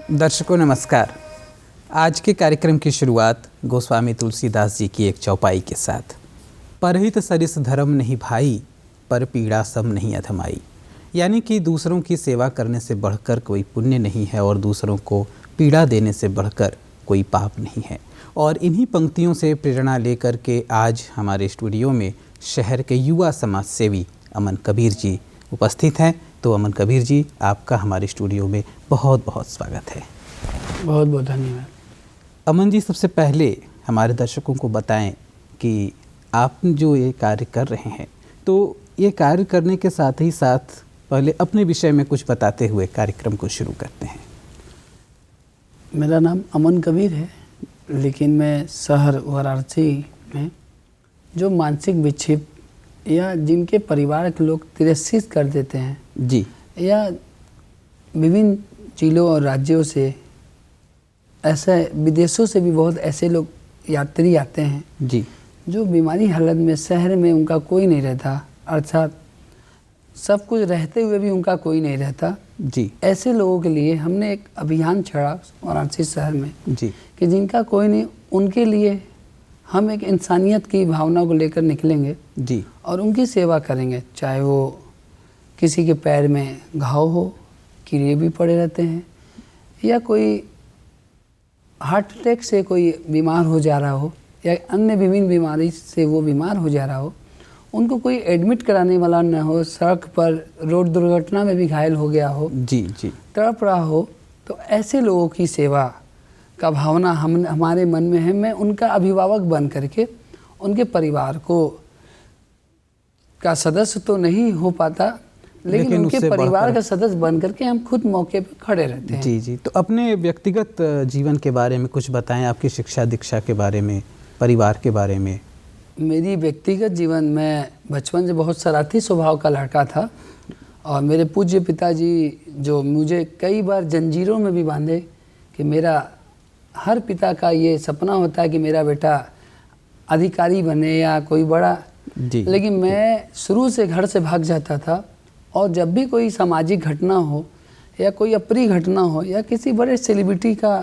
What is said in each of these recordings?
दर्शकों नमस्कार। आज के कार्यक्रम की शुरुआत गोस्वामी तुलसीदास जी की एक चौपाई के साथ। परहित सरिस धर्म नहीं भाई, पर पीड़ा सम नहीं अधमाई। यानी कि दूसरों की सेवा करने से बढ़कर कोई पुण्य नहीं है और दूसरों को पीड़ा देने से बढ़कर कोई पाप नहीं है। और इन्हीं पंक्तियों से प्रेरणा लेकर के आज हमारे स्टूडियो में शहर के युवा समाज सेवी अमन कबीर जी उपस्थित हैं। तो अमन कबीर जी, आपका हमारे स्टूडियो में बहुत बहुत स्वागत है। बहुत बहुत धन्यवाद। अमन जी, सबसे पहले हमारे दर्शकों को बताएं कि आप जो ये कार्य कर रहे हैं, तो ये कार्य करने के साथ ही साथ पहले अपने विषय में कुछ बताते हुए कार्यक्रम को शुरू करते हैं। मेरा नाम अमन कबीर है, लेकिन मैं शहर वाराणसी में जो मानसिक विक्षेप या जिनके परिवार के लोग तिरस्कृत कर देते हैं जी, या विभिन्न जिलों और राज्यों से, ऐसे विदेशों से भी बहुत ऐसे लोग यात्री आते हैं जी, जो बीमारी हालत में शहर में उनका कोई नहीं रहता, अर्थात सब कुछ रहते हुए भी उनका कोई नहीं रहता जी, ऐसे लोगों के लिए हमने एक अभियान छेड़ा वाराणसी शहर में जी, कि जिनका कोई नहीं, उनके लिए हम एक इंसानियत की भावना को लेकर निकलेंगे जी, और उनकी सेवा करेंगे। चाहे वो किसी के पैर में घाव हो, कीड़े भी पड़े रहते हैं, या कोई हार्ट अटैक से कोई बीमार हो जा रहा हो, या अन्य विभिन्न बीमारी से वो बीमार हो जा रहा हो, उनको कोई एडमिट कराने वाला न हो, सड़क पर रोड दुर्घटना में भी घायल हो गया हो, जी, जी, तड़प रहा हो, तो ऐसे लोगों की सेवा का भावना हमारे मन में है। मैं उनका अभिभावक बन करके उनके परिवार को का सदस्य तो नहीं हो पाता, लेकिन उनके परिवार का सदस्य बन करके हम खुद मौके पर खड़े रहते हैं। जी, जी। तो अपने व्यक्तिगत जीवन के बारे में कुछ बताएं, आपकी शिक्षा दीक्षा के बारे में, परिवार के बारे में। मेरी व्यक्तिगत जीवन में बचपन से बहुत शरारती स्वभाव का लड़का था, और मेरे पूज्य पिताजी जो मुझे कई बार जंजीरों में भी बांधे कि मेरा हर पिता का ये सपना होता है कि मेरा बेटा अधिकारी बने या कोई बड़ा, लेकिन मैं शुरू से घर से भाग जाता था। और जब भी कोई सामाजिक घटना हो या कोई अप्रिय घटना हो या किसी बड़े सेलिब्रिटी का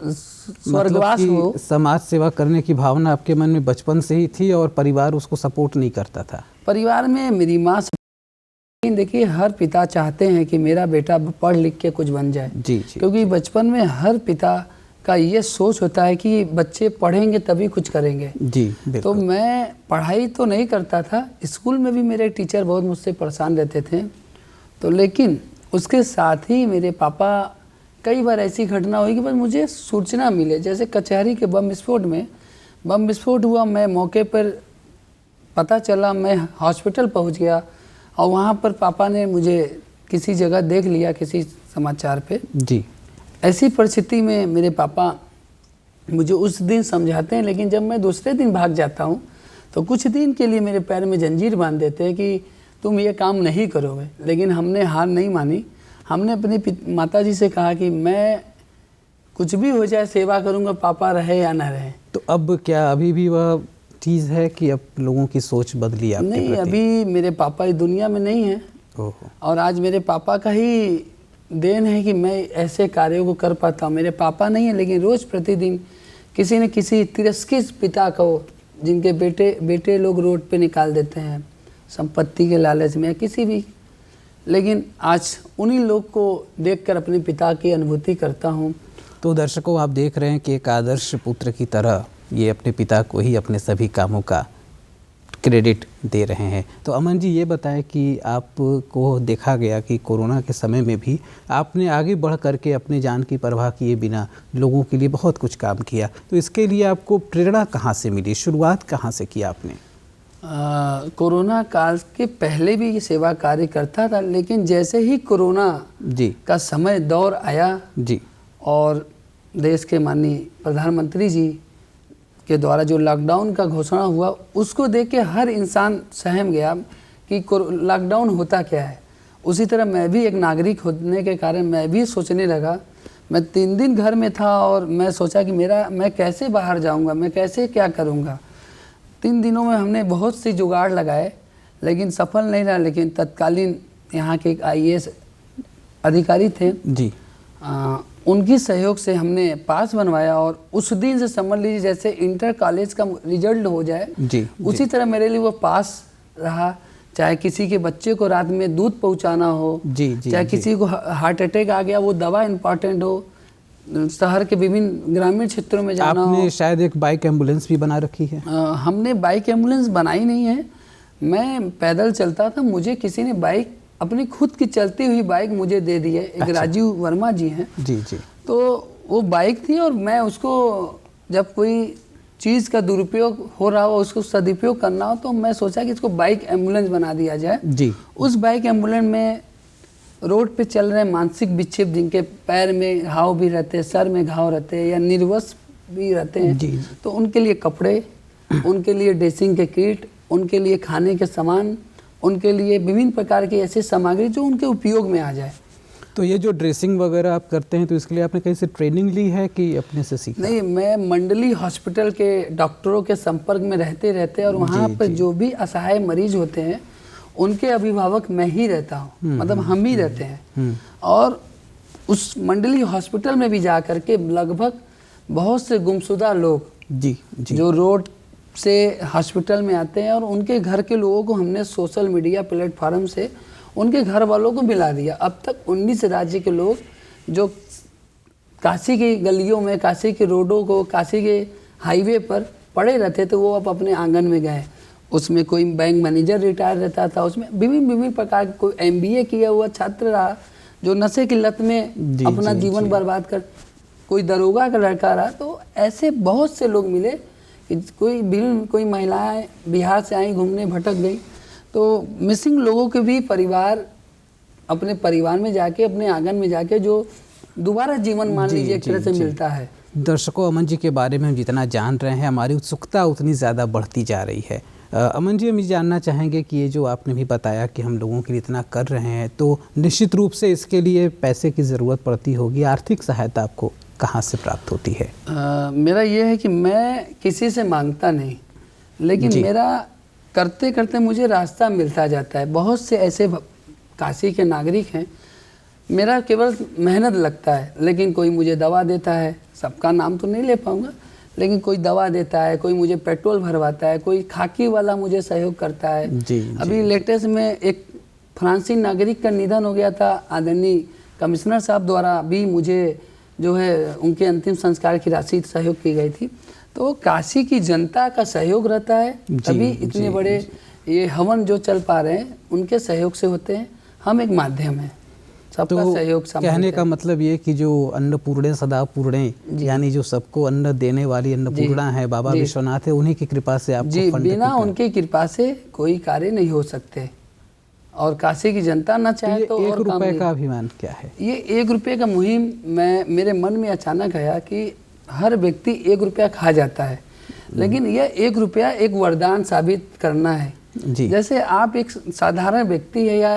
स्वर्गवास हो, समाज सेवा करने की भावना आपके मन में बचपन से ही थी और परिवार उसको सपोर्ट नहीं करता था। परिवार में मेरी माँ, देखिए हर पिता चाहते हैं कि मेरा बेटा पढ़ लिख के कुछ बन जाए। जी, जी, क्योंकि बचपन में हर पिता का ये सोच होता है कि बच्चे पढ़ेंगे तभी कुछ करेंगे। जी, तो मैं पढ़ाई तो नहीं करता था, स्कूल में भी मेरे टीचर बहुत मुझसे परेशान रहते थे, तो लेकिन उसके साथ ही मेरे पापा, कई बार ऐसी घटना हुई कि बस मुझे सूचना मिले, जैसे कचहरी के बम विस्फोट हुआ, मैं मौके पर पता चला, मैं हॉस्पिटल पहुंच गया, और वहाँ पर पापा ने मुझे किसी जगह देख लिया, किसी समाचार पे। जी, ऐसी परिस्थिति में मेरे पापा मुझे उस दिन समझाते हैं, लेकिन जब मैं दूसरे दिन भाग जाता हूँ तो कुछ दिन के लिए मेरे पैर में जंजीर बांध देते हैं कि तुम ये काम नहीं करोगे। लेकिन हमने हार नहीं मानी, हमने अपनी माताजी से कहा कि मैं कुछ भी हो जाए सेवा करूँगा, पापा रहे या ना रहे। तो अब क्या अभी भी वह चीज़ है कि अब लोगों की सोच बदली आपके नहीं, प्रति? अभी मेरे पापा इस दुनिया में नहीं है, और आज मेरे पापा का ही देन है कि मैं ऐसे कार्यों को कर पाता हूँ। मेरे पापा नहीं है, लेकिन रोज़ प्रतिदिन किसी न किसी तिरस्कृत पिता को, जिनके बेटे लोग रोड पे निकाल देते हैं संपत्ति के लालच में या किसी भी, लेकिन आज उन्हीं लोग को देखकर अपने पिता की अनुभूति करता हूँ। तो दर्शकों, आप देख रहे हैं कि एक आदर्श पुत्र की तरह ये अपने पिता को ही अपने सभी कामों का क्रेडिट दे रहे हैं। तो अमन जी, ये बताएं कि आपको देखा गया कि कोरोना के समय में भी आपने आगे बढ़ करके अपनी जान की परवाह किए बिना लोगों के लिए बहुत कुछ काम किया। तो इसके लिए आपको प्रेरणा कहाँ से मिली, शुरुआत कहाँ से की आपने? कोरोना काल के पहले भी ये सेवा कार्य करता था, लेकिन जैसे ही कोरोना जी का समय दौर आया जी, और देश के माननीय प्रधानमंत्री जी के द्वारा जो लॉकडाउन का घोषणा हुआ, उसको देख के हर इंसान सहम गया कि लॉकडाउन होता क्या है। उसी तरह मैं भी एक नागरिक होने के कारण मैं भी सोचने लगा। मैं 3 दिन घर में था और मैं सोचा कि मैं कैसे बाहर जाऊंगा, मैं कैसे क्या करूंगा। 3 दिनों में हमने बहुत सी जुगाड़ लगाए, लेकिन सफल नहीं रहा। लेकिन तत्कालीन यहाँ के एक IAS अधिकारी थे जी, उनकी सहयोग से हमने पास बनवाया और उस दिन से समझ लीजिए जैसे इंटर कॉलेज का रिजल्ट हो जाए जी, उसी तरह मेरे लिए वो पास रहा। चाहे किसी के बच्चे को रात में दूध पहुंचाना हो, चाहे किसी को हार्ट अटैक आ गया वो दवा इम्पॉर्टेंट हो, शहर के विभिन्न ग्रामीण क्षेत्रों में जाना आपने हो। शायद एक बाइक एम्बुलेंस भी बना रखी है। हमने बाइक एम्बुलेंस बनाई नहीं है, मैं पैदल चलता था, मुझे किसी ने बाइक अपनी खुद की चलती हुई बाइक मुझे दे दी है। एक राजीव वर्मा जी हैं, जी जी, तो वो बाइक थी और मैं उसको जब कोई चीज़ का दुरुपयोग हो रहा हो उसको सदुपयोग करना हो तो मैं सोचा कि इसको बाइक एम्बुलेंस बना दिया जाए जी। उस बाइक एम्बुलेंस में रोड पे चल रहे मानसिक विक्षेप जिनके पैर में घाव भी रहते हैं, सर में घाव रहते हैं या निर्वस भी रहते हैं जी। तो उनके लिए कपड़े, उनके लिए ड्रेसिंग के किट, उनके लिए खाने के सामान, उनके लिए विभिन्न प्रकार की ऐसी सामग्री जो उनके उपयोग में आ जाए। तो ये जो ड्रेसिंग वगैरह आप करते हैं तो इसके लिए आपने कहीं से ट्रेनिंग ली है कि अपने से सीखा? नहीं, मैं मंडली हॉस्पिटल के डॉक्टरों के संपर्क में रहते और वहाँ पर जो भी असहाय मरीज होते हैं उनके अभिभावक मैं ही रहता हूँ, मतलब हम ही रहते हैं। और उस मंडली हॉस्पिटल में भी जा कर के लगभग बहुत से गुमशुदा लोग जी जी, जो रोड से हॉस्पिटल में आते हैं और उनके घर के लोगों को हमने सोशल मीडिया प्लेटफॉर्म से उनके घर वालों को मिला दिया। अब तक 19 राज्य के लोग जो काशी की गलियों में, काशी के रोडों को, काशी के हाईवे पर पड़े रहते थे वो अब अपने आंगन में गए। उसमें कोई बैंक मैनेजर रिटायर रहता था, उसमें विभिन्न प्रकार के, कोई MBA किया हुआ छात्र रहा जो नशे की लत में अपना जीवन बर्बाद कर, कोई दरोगा का लड़का रहा। तो ऐसे बहुत से लोग मिले कि कोई महिलाएं बिहार से आई घूमने भटक गई। तो मिसिंग लोगों के भी परिवार अपने परिवार में जाके, अपने आंगन में जाके जो दोबारा जीवन मान लीजिए एक तरह से मिलता है। दर्शकों, अमन जी के बारे में हम जितना जान रहे हैं हमारी उत्सुकता उतनी ज़्यादा बढ़ती जा रही है। अमन जी, हम ये जानना चाहेंगे कि ये जो आपने भी बताया कि हम लोगों के लिए इतना कर रहे हैं तो निश्चित रूप से इसके लिए पैसे की ज़रूरत पड़ती होगी। आर्थिक सहायता आपको कहाँ से प्राप्त होती है? मेरा ये है कि मैं किसी से मांगता नहीं, लेकिन मेरा करते करते मुझे रास्ता मिलता जाता है। बहुत से ऐसे काशी के नागरिक हैं, मेरा केवल मेहनत लगता है, लेकिन कोई मुझे दवा देता है, सबका नाम तो नहीं ले पाऊँगा, लेकिन कोई दवा देता है, कोई मुझे पेट्रोल भरवाता है, कोई खाकी वाला मुझे सहयोग करता है। अभी लेटेस्ट में एक फ्रांसीसी नागरिक का निधन हो गया था, आदरणीय कमिश्नर साहब द्वारा भी मुझे जो है उनके अंतिम संस्कार की राशि सहयोग की गई थी। तो काशी की जनता का सहयोग रहता है, तभी इतने बड़े ये हवन जो चल पा रहे हैं उनके सहयोग से होते हैं। हम एक माध्यम है, सबका सहयोग। कहने का मतलब ये कि जो अन्नपूर्णे सदा पूर्णे, यानी जो सबको अन्न देने वाली अन्नपूर्णा है, बाबा विश्वनाथ है, उन्हीं की कृपा से आपको जी, बिना उनकी कृपा से कोई कार्य नहीं हो सकते। और काशी की जनता ना चाहे तो 1 रुपए का अभिमान क्या है? ये 1 रुपये का मुहिम मेरे मन में अचानक आया कि हर व्यक्ति 1 रुपया खा जाता है, लेकिन यह 1 रुपया एक वरदान साबित करना है। जैसे आप एक साधारण व्यक्ति है या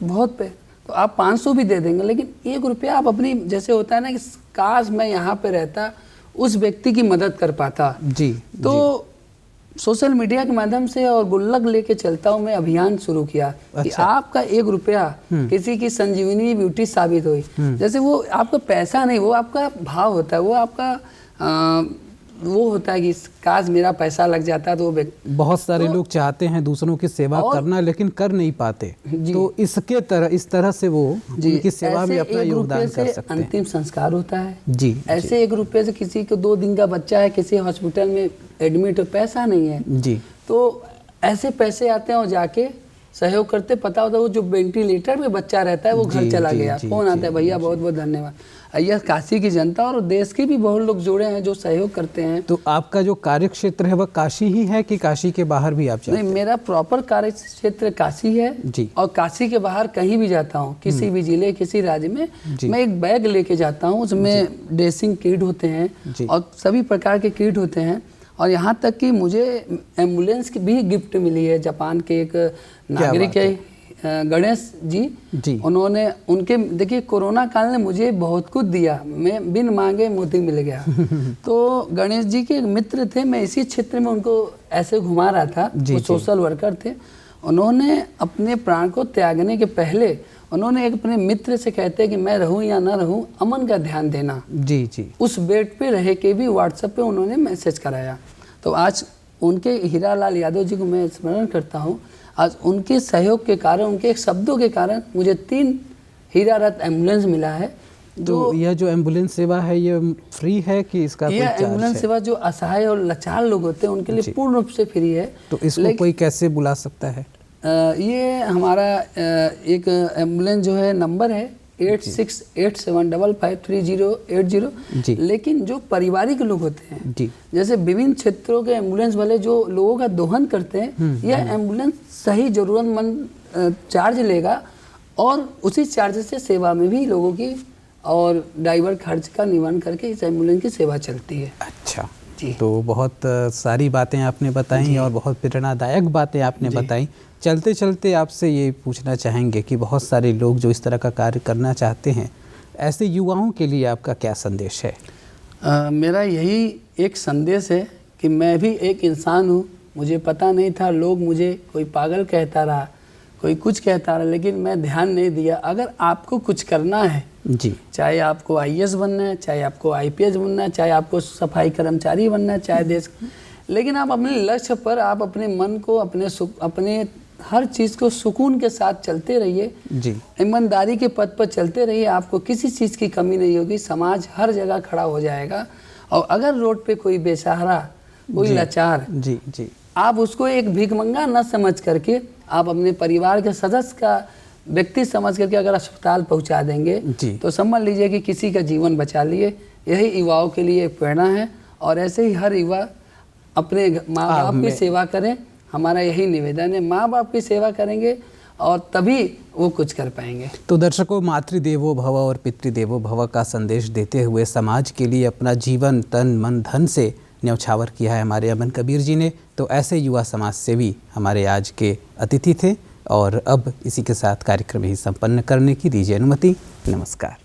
बहुत पे तो आप 500 भी दे देंगे, लेकिन 1 रुपया आप अपनी, जैसे होता है ना कि काश मैं यहाँ पे रहता, उस व्यक्ति की मदद कर पाता। तो सोशल मीडिया के माध्यम से और गुल्लक लेके चलता हूँ मैं अभियान शुरू किया कि आपका 1 रुपया किसी की संजीवनी ब्यूटी साबित हुई। जैसे वो आपका पैसा नहीं, वो आपका भाव होता है, वो आपका वो होता है कि काश मेरा पैसा लग जाता तो वो बहुत सारे लोग चाहते हैं दूसरों की सेवा करना लेकिन कर नहीं पाते, तो इस तरह से वो उनकी सेवा में अपना योगदान कर सकते हैं। अंतिम संस्कार होता है जी। ऐसे 1 रुपये से किसी को 2 दिन का बच्चा है, किसी हॉस्पिटल में एडमिट हो, पैसा नहीं है जी, तो ऐसे पैसे आते हैं और जाके सहयोग करते। पता होता है वो जो वेंटिलेटर में बच्चा रहता है वो घर चला गया, फोन आता है, भैया बहुत बहुत धन्यवाद। यह काशी की जनता और देश के भी बहुत लोग जुड़े हैं जो सहयोग करते हैं। तो आपका जो कार्य क्षेत्र है वह काशी ही है कि काशी के बाहर भी आप जाते हैं? नहीं, मेरा प्रॉपर कार्य क्षेत्र काशी है जी। और काशी के बाहर कहीं भी जाता हूँ, किसी भी जिले, किसी राज्य में, मैं एक बैग लेके जाता हूँ, उसमें ड्रेसिंग किट होते हैं और सभी प्रकार के किट होते हैं। और यहाँ तक कि मुझे एम्बुलेंस की भी गिफ्ट मिली है। जापान के एक नागरिक है गणेश जी, उन्होंने उनके देखिए कोरोना काल ने मुझे बहुत कुछ दिया, मैं बिन मांगे मोती मिल गया। तो गणेश जी के एक मित्र थे, मैं इसी क्षेत्र में उनको ऐसे घुमा रहा था, वो सोशल वर्कर थे। उन्होंने अपने प्राण को त्यागने के पहले उन्होंने एक अपने मित्र से कहते हैं कि मैं रहूं या ना रहूं, अमन का ध्यान देना। जी जी। उस बेड पे रह के भी व्हाट्सएप पे उन्होंने मैसेज कराया। तो आज उनके हीरालाल यादव जी को मैं स्मरण करता हूँ। आज उनके सहयोग के कारण, उनके एक शब्दों के कारण मुझे 3 हीरा रथ एम्बुलेंस मिला है। तो यह जो एम्बुलेंस सेवा है ये फ्री है कि इसका कोई चार्ज है? एम्बुलेंस सेवा जो असहाय और लाचार लोग होते हैं उनके लिए पूर्ण रूप से फ्री है। तो इसको कोई कैसे बुला सकता है? ये हमारा एक एम्बुलेंस जो है नंबर है 8687553080। लेकिन जो पारिवारिक लोग होते हैं जी, जैसे विभिन्न क्षेत्रों के एम्बुलेंस वाले जो लोगों का दोहन करते हैं, यह एम्बुलेंस सही जरूरतमंद चार्ज लेगा और उसी चार्ज से सेवा में भी लोगों की और ड्राइवर खर्च का निवारण करके इस एम्बुलेंस की सेवा चलती है। अच्छा जी। तो बहुत सारी बातें आपने बताई और बहुत प्रेरणादायक बातें आपने बताई। चलते चलते आपसे ये पूछना चाहेंगे कि बहुत सारे लोग जो इस तरह का कार्य करना चाहते हैं, ऐसे युवाओं के लिए आपका क्या संदेश है? मेरा यही एक संदेश है कि मैं भी एक इंसान हूँ। मुझे पता नहीं था, लोग मुझे कोई पागल कहता रहा, कोई कुछ कहता रहा, लेकिन मैं ध्यान नहीं दिया। अगर आपको कुछ करना है जी, चाहे आपको आईएएस बनना है, चाहे आपको आईपीएस बनना है, चाहे आपको सफाई कर्मचारी बनना है, चाहे देश, लेकिन आप अपने लक्ष्य पर आप अपने मन को अपने हर चीज़ को सुकून के साथ चलते रहिए जी, ईमानदारी के पथ पर चलते रहिए। आपको किसी चीज़ की कमी नहीं होगी। समाज हर जगह खड़ा हो जाएगा। और अगर रोड पे कोई बेसहारा, कोई लाचार, जी जी, आप उसको एक भिखमंगा न समझ करके आप अपने परिवार के सदस्य का व्यक्ति समझ करके अगर अस्पताल पहुंचा देंगे तो समझ लीजिए कि किसी का जीवन बचा लिए। यही युवाओं के लिए एक प्रेरणा है और ऐसे ही हर युवा अपने माँ बाप की सेवा करें। हमारा यही निवेदन है, माँ बाप की सेवा करेंगे और तभी वो कुछ कर पाएंगे। तो दर्शकों, मातृदेवो भव और पितृदेवो भव का संदेश देते हुए समाज के लिए अपना जीवन तन मन धन से न्यौछावर किया है हमारे अमन कबीर जी ने। तो ऐसे युवा समाज सेवी हमारे आज के अतिथि थे और अब इसी के साथ कार्यक्रम ही संपन्न करने की दीजिए अनुमति। नमस्कार।